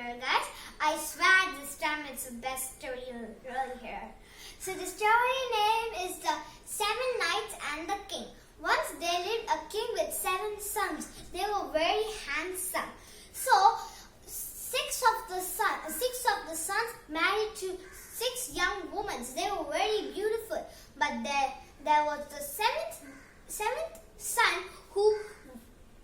here, guys. I swear this time it's the best story you'll hear. So the story name is The Seven Knights and the King. Once there lived a king with 7 sons. They were very handsome. So six of the sons married to 6 young women. They were very beautiful. But there was the seventh son who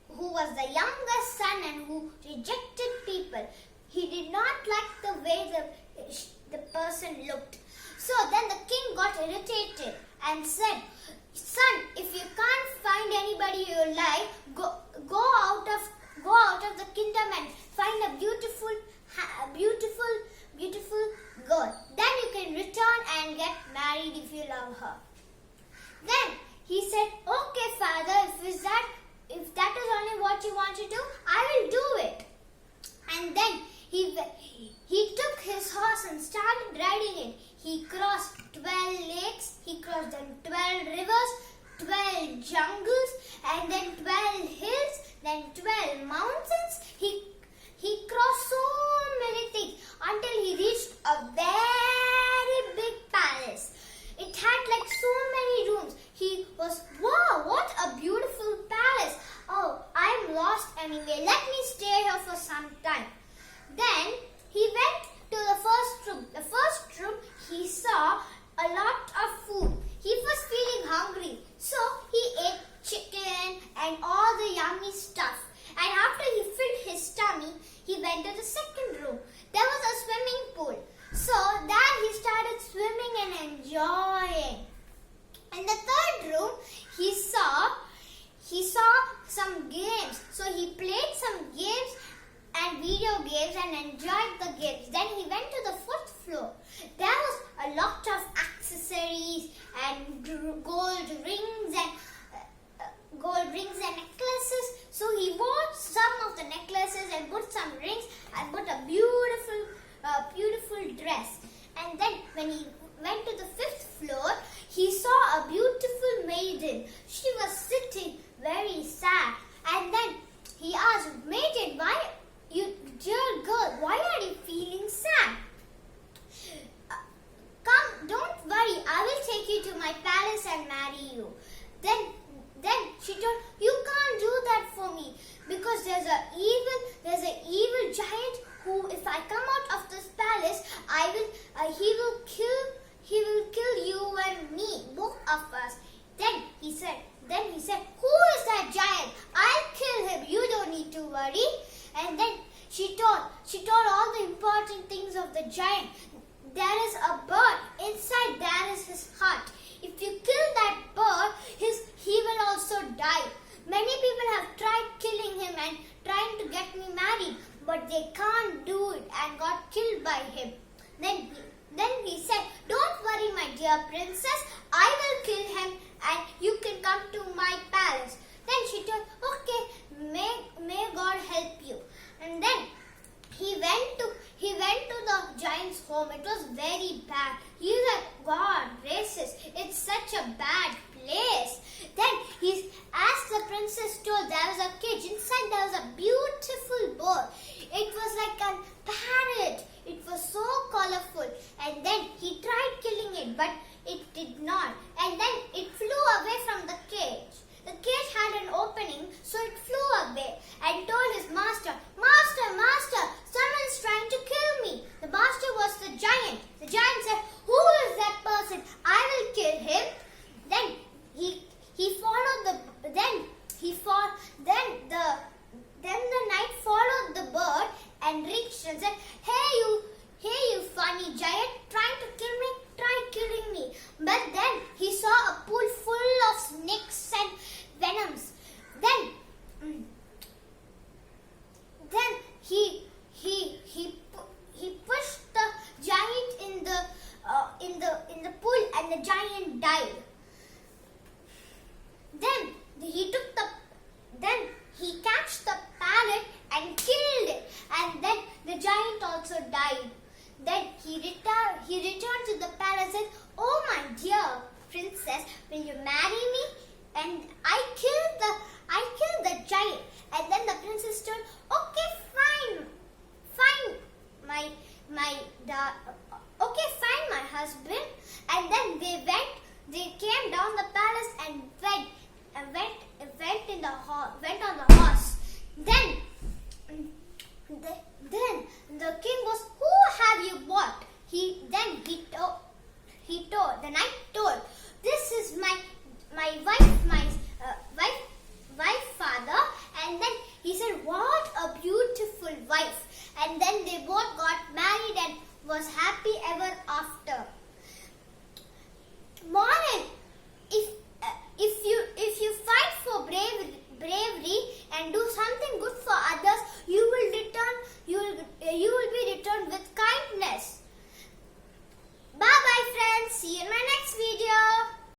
was the youngest son and who rejected people. He did not like the way the person looked. So then the king got irritated and said, "Son, if you can't find anybody you like, go out of the kingdom and find a beautiful girl. Then you can return and get married if you love her." Then he said, "Okay, father, if that is only what you want to do, I will do it." And then he took his horse and started riding it. He crossed 12 lakes, he crossed then 12 rivers, 12 jungles, and then 12 hills, then 12 mountains. He crossed so many things until he reached a very big palace. It had like so many rooms. He was, "Wow, what a beautiful palace. Oh, I'm lost anyway. Let me stay here for some time." Then he went to the first room. The first room, he saw a lot of food. He was feeling hungry, so he ate chicken and all the yummy stuff. And after he filled his tummy, he went to the second room. There was a swimming pool. So there he started swimming and enjoying. In the third room, he saw some games. So he played some games and video games and enjoyed the games. Then he went to the 4th floor. There was a lot of accessories and gold rings and necklaces. So he wore some of the necklaces and put some rings and put a beautiful dress. And then when he went to the 5th floor, he saw a beautiful maiden. She was sitting very sad. And then he asked, "Maiden, dear girl, why are you feeling sad? Come, don't worry, I will take you to my palace and marry you." Then she told, "You can't do that for me because there's an evil giant who, if I come out of this palace, he will kill you and me, both of us." Then he said, "Who is that giant? I'll kill him. You don't need to worry." And then she told all the important things of the giant. There is a bird. Inside there is his heart. If you kill that bird, he will also die. Many people have tried killing him and trying to get me married, but they can't do it and got killed by him. Then he said, "Don't worry, my dear princess. I will kill him and you can come to my palace." Then she told, "Okay, may God help you." And then he went to the giant's home. It was very bad. He was like, "God gracious, it's such a bad place." Then as the princess told, there was a cage. Inside there was a beautiful bird. It was like a parrot. It was so colorful. And then he tried killing it, but it did not. And then it flew away from the cage. The cage had an opening, so it flew away and told his master, Master, someone's trying to kill me." The master was the giant. The giant said, "Who is that person? I will kill him." Then he followed wife, father. And then he said, what a beautiful wife. And then they both got married and was happy ever